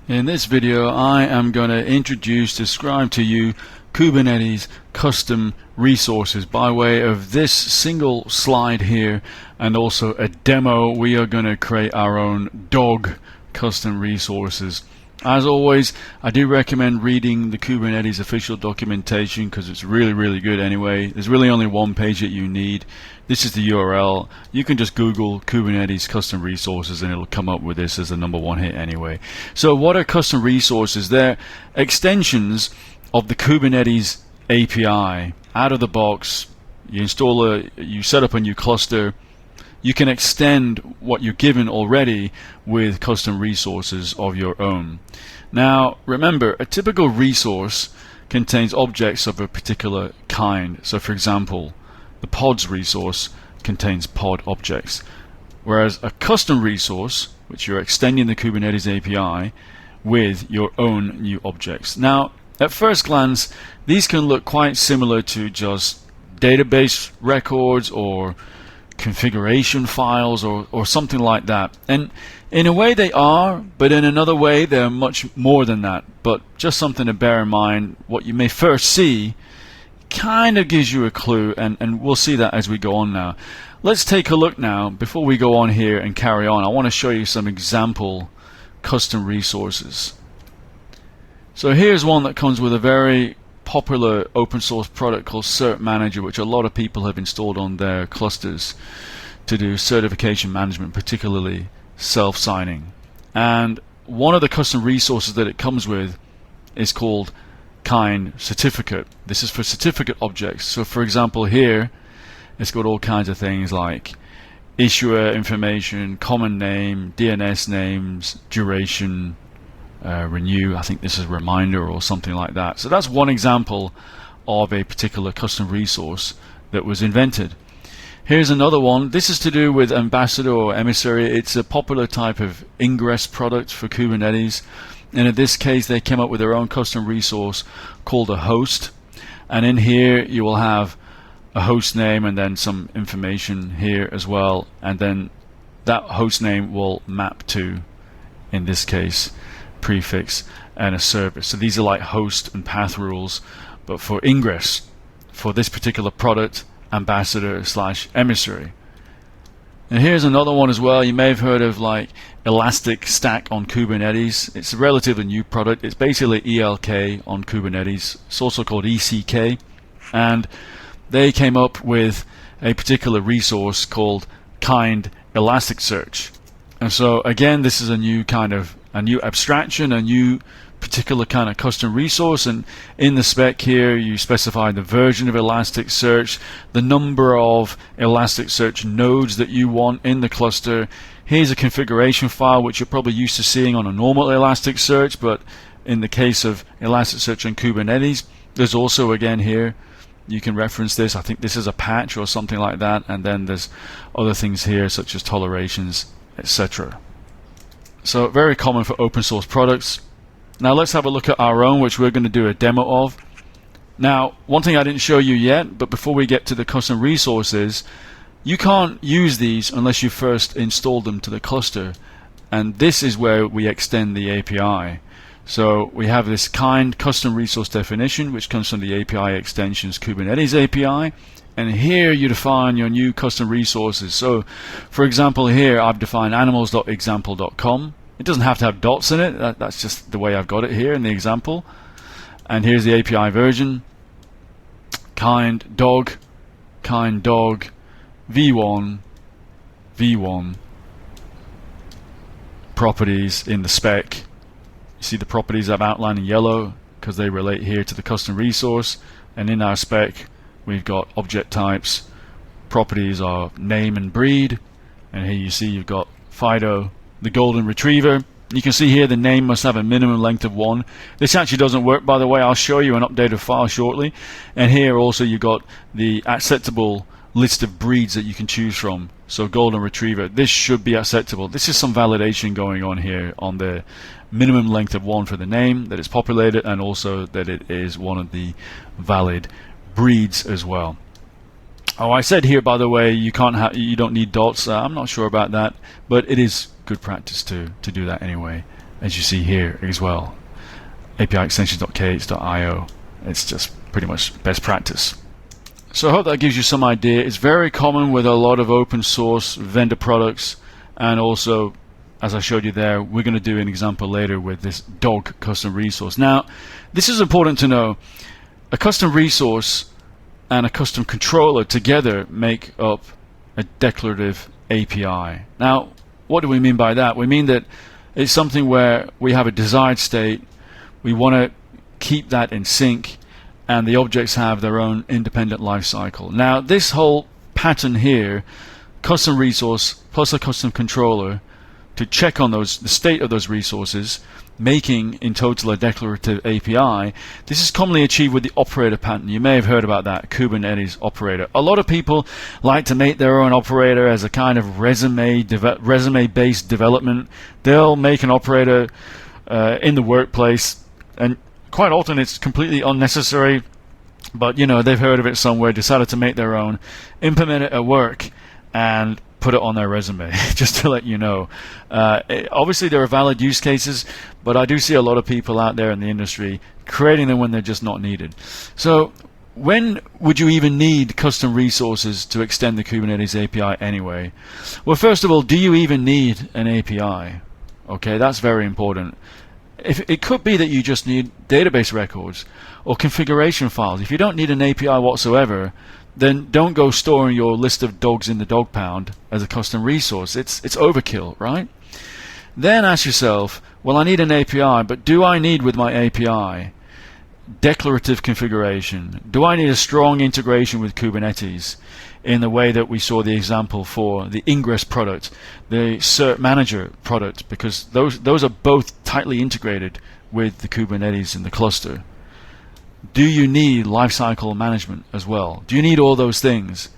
In this video, I am going to describe to you Kubernetes custom resources by way of this single slide here and also a demo. We are going to create our own dog custom resources. As always, I do recommend reading the Kubernetes official documentation because it's really good anyway. There's really only one page that you need. This is the URL. You can just Google Kubernetes custom resources and it'll come up with this as the #1 hit anyway. So what are custom resources? They're extensions of the Kubernetes API. Out of the box, you set up a new cluster. You can extend what you're given already with custom resources of your own. Now remember, a typical resource contains objects of a particular kind. So for example, the pods resource contains pod objects, whereas a custom resource, which you're extending the Kubernetes API with your own new objects. Now at first glance, these can look quite similar to just database records or configuration files or something like that, and in a way they are, but in another way they're much more than that. But just something to bear in mind, what you may first see kind of gives you a clue, and we'll see that as we go on. Now let's take a look. Now before we go on here and carry on, I want to show you some example custom resources. So here's one that comes with a very popular open source product called Cert Manager, which a lot of people have installed on their clusters to do certification management, particularly self-signing. And one of the custom resources that it comes with is called kind certificate. This is for certificate objects. So for example, here it's got all kinds of things like issuer information, common name, DNS names, duration, renew, I think this is reminder or something like that. So that's one example of a particular custom resource that was invented. Here's another one. This is to do with Ambassador or Emissary. It's a popular type of ingress product for Kubernetes, and in this case they came up with their own custom resource called a host, and in here you will have a host name and then some information here as well, and then that host name will map to, in this case, prefix and a service. So these are like host and path rules, but for ingress for this particular product, Ambassador/Emissary. And here's another one as well. You may have heard of like Elastic Stack on Kubernetes. It's a relatively new product. It's basically ELK on Kubernetes. It's also called ECK, and they came up with a particular resource called kind Elasticsearch. And so again, this is a new abstraction, a new particular kind of custom resource, and in the spec here you specify the version of Elasticsearch, the number of Elasticsearch nodes that you want in the cluster. Here's a configuration file which you're probably used to seeing on a normal Elasticsearch, but in the case of Elasticsearch on Kubernetes, there's also again here, you can reference this. I think this is a patch or something like that, and then there's other things here such as tolerations, etc. So very common for open source products. Now let's have a look at our own, which we're going to do a demo of. Now one thing I didn't show you yet, but before we get to the custom resources, you can't use these unless you first install them to the cluster, and this is where we extend the API. So we have this kind custom resource definition which comes from the API extensions Kubernetes API, and here you define your new custom resources. So for example, here I've defined animals.example.com. It doesn't have to have dots in it, that's just the way I've got it here in the example. And here's the API version, kind dog v1 properties in the spec. You see the properties I've outlined in yellow because they relate here to the custom resource, and in our spec we've got object types. Properties are name and breed, and here you see you've got Fido, the golden retriever. You can see here the name must have a minimum length of 1. This actually doesn't work, by the way. I'll show you an updated file shortly. And here also you've got the acceptable list of breeds that you can choose from. So golden retriever, this should be acceptable. This is some validation going on here on the minimum length of 1 for the name, that it's populated, and also that it is one of the valid breeds as well. Oh, I said here, by the way, you don't need dots. I'm not sure about that, but it is good practice to do that anyway. as you see here as well. API extensions.k8s.io. It's just pretty much best practice. So I hope that gives you some idea. It's very common with a lot of open source vendor products, and also, as I showed you there, we're going to do an example later with this dog custom resource. Now, this is important to know. A custom resource and a custom controller together make up a declarative API. Now, what do we mean by that? We mean that it's something where we have a desired state, we want to keep that in sync, and the objects have their own independent life cycle. Now, this whole pattern here, custom resource plus a custom controller to check on the state of those resources, making in total a declarative API. This is commonly achieved with the operator pattern. You may have heard about that, Kubernetes operator. A lot of people like to make their own operator as a kind of resume-based development. They'll make an operator in the workplace, and quite often it's completely unnecessary, but they've heard of it somewhere, decided to make their own, implement it at work, and put it on their resume, just to let you know. Obviously there are valid use cases, but I do see a lot of people out there in the industry creating them when they're just not needed. So when would you even need custom resources to extend the Kubernetes API anyway? Well, first of all, do you even need an API? Okay, that's very important. It could be that you just need database records or configuration files. If you don't need an API whatsoever, then don't go storing your list of dogs in the dog pound as a custom resource. It's overkill, right? Then ask yourself, well, I need an API, but do I need with my API declarative configuration? Do I need a strong integration with Kubernetes in the way that we saw the example for the Ingress product, the Cert Manager product, because those are both tightly integrated with the Kubernetes in the cluster? Do you need lifecycle management as well? Do you need all those things?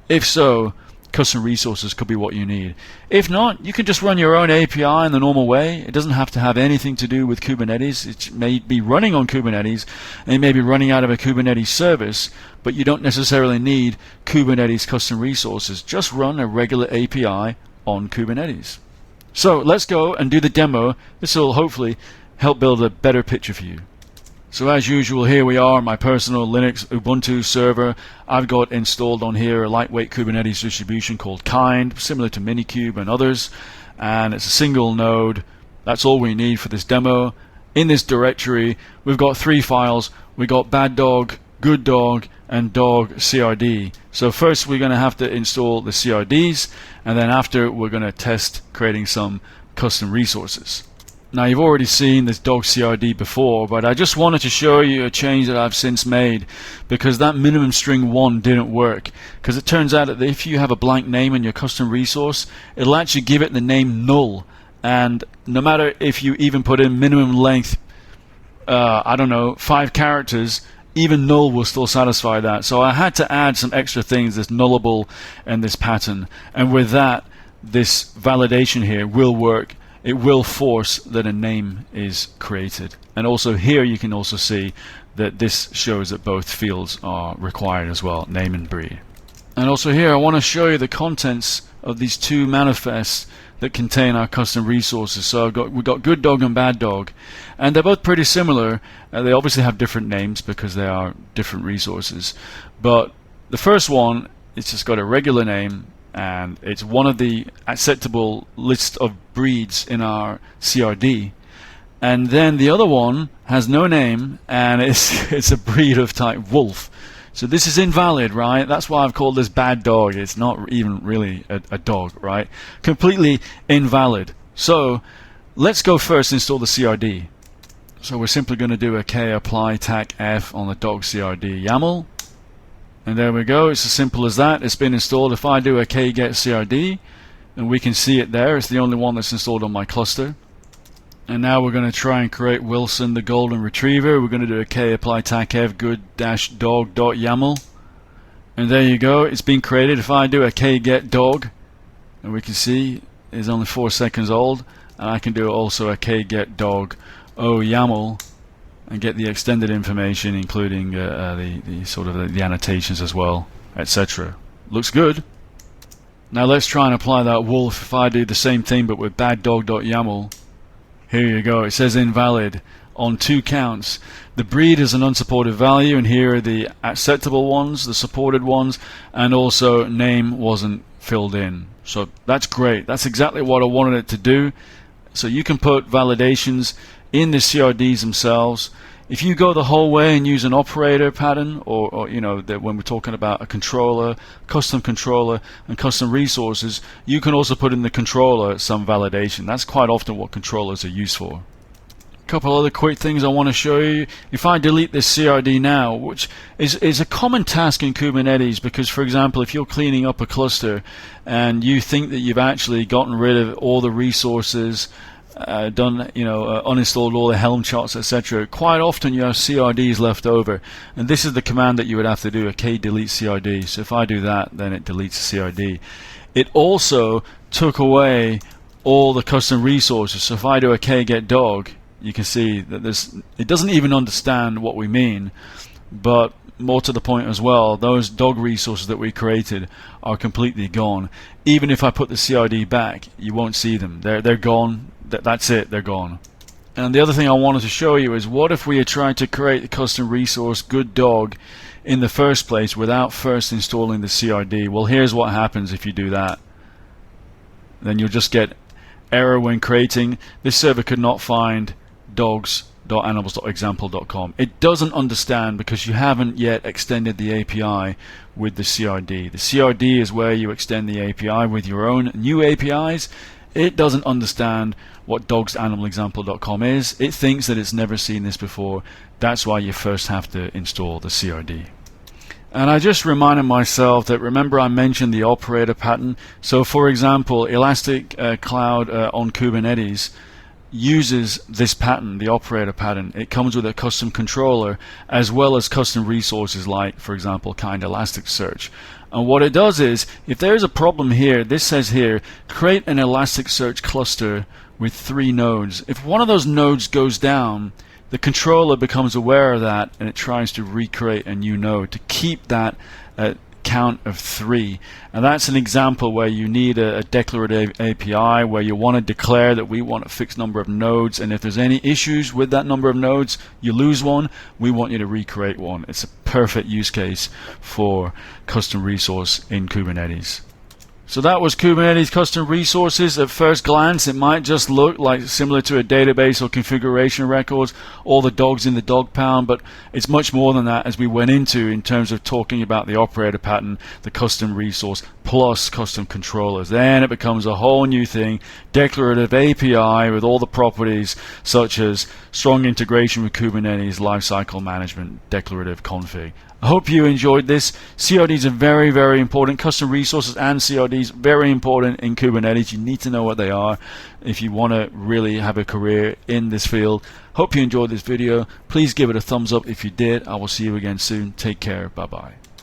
If so, custom resources could be what you need. If not, you can just run your own API in the normal way. It doesn't have to have anything to do with Kubernetes. It may be running on Kubernetes, and it may be running out of a Kubernetes service, but you don't necessarily need Kubernetes custom resources. Just run a regular API on Kubernetes. So let's go and do the demo. This will hopefully help build a better picture for you. So as usual, here we are on my personal Linux Ubuntu server. I've got installed on here a lightweight Kubernetes distribution called Kind, similar to Minikube and others, and it's a single node. That's all we need for this demo. In this directory, we've got 3 files. We've got bad dog, good dog, and dog CRD. So first we're going to have to install the CRDs, and then after we're going to test creating some custom resources. Now, you've already seen this dog CRD before, but I just wanted to show you a change that I've since made, because that minimum string 1 didn't work. Because it turns out that if you have a blank name in your custom resource, it'll actually give it the name null. And no matter if you even put in minimum length, I don't know, 5 characters, even null will still satisfy that. So I had to add some extra things, this nullable and this pattern. And with that, this validation here will work. It will force that a name is created. And also here you can also see that this shows that both fields are required as well, name and breed. And also here I want to show you the contents of these 2 manifests that contain our custom resources. So we've got good dog and bad dog, and they're both pretty similar. They obviously have different names because they are different resources. But the first one, it's just got a regular name, and it's one of the acceptable list of breeds in our CRD. And then the other one has no name, and it's a breed of type wolf. So this is invalid, right? That's why I've called this bad dog. It's not even really a dog, right? Completely invalid. So let's go first install the CRD. So we're simply going to do a k apply tac f on the dog CRD YAML. And there we go. It's as simple as that. It's been installed. If I do a k8s CRD, and we can see it there. It's the only one that's installed on my cluster. And now we're going to try and create Wilson the golden retriever. We're going to do a k apply tac f good-dog.yaml. And there you go. It's been created. If I do a k-get dog, and we can see it's only 4 seconds old, and I can do also a k-get dog o-yaml and get the extended information, including the sort of the annotations as well, etc. Looks good. Now let's try and apply that wolf. If I do the same thing but with bad dog.yaml, Here you go. It says invalid on 2 counts. The breed is an unsupported value, and here are the acceptable ones, the supported ones, and also name wasn't filled in. So that's great. That's exactly what I wanted it to do. So you can put validations in the CRDs themselves. If you go the whole way and use an operator pattern, or you know, that when we're talking about a controller, custom controller, and custom resources, you can also put in the controller some validation. That's quite often what controllers are used for. A couple other quick things I want to show you. If I delete this CRD now, which is a common task in Kubernetes, because for example, if you're cleaning up a cluster and you think that you've actually gotten rid of all the resources, uninstalled all the Helm charts, etc. Quite often you have CRDs left over, and this is the command that you would have to do, a K delete CRD. So if I do that, then it deletes the CRD. It also took away all the custom resources. So if I do a K get dog, you can see that it doesn't even understand what we mean, but more to the point as well, those dog resources that we created are completely gone. Even if I put the CRD back, you won't see them. They're gone. That's it, they're gone. And the other thing I wanted to show you is, what if we had tried to create the custom resource good dog in the first place without first installing the CRD? Well, here's what happens if you do that. Then you'll just get error when creating. This server could not find dogs.animals.example.com. It doesn't understand because you haven't yet extended the API with the CRD. The CRD is where you extend the API with your own new APIs. It doesn't understand what dogs.animalexample.com is. It thinks that it's never seen this before. That's why you first have to install the CRD. And I just reminded myself that, remember I mentioned the operator pattern. So for example, Elastic Cloud on Kubernetes uses this pattern, the operator pattern. It comes with a custom controller as well as custom resources like, for example, kind Elasticsearch. And what it does is, if there's a problem here, this says here, create an Elasticsearch cluster with 3 nodes. If one of those nodes goes down, the controller becomes aware of that and it tries to recreate a new node to keep that count of 3. And that's an example where you need a declarative API, where you want to declare that we want a fixed number of nodes, and if there's any issues with that number of nodes, you lose one, we want you to recreate one. It's a perfect use case for custom resource in Kubernetes. So that was Kubernetes custom resources. At first glance, it might just look like similar to a database or configuration records, all the dogs in the dog pound, but it's much more than that, as we went into in terms of talking about the operator pattern, the custom resource, plus custom controllers. Then it becomes a whole new thing, declarative API with all the properties such as strong integration with Kubernetes, lifecycle management, declarative config. I hope you enjoyed this. CRDs are very, very important. Custom resources and CRDs, very important in Kubernetes. You need to know what they are if you want to really have a career in this field. Hope you enjoyed this video. Please give it a thumbs up if you did. I will see you again soon. Take care. Bye-bye.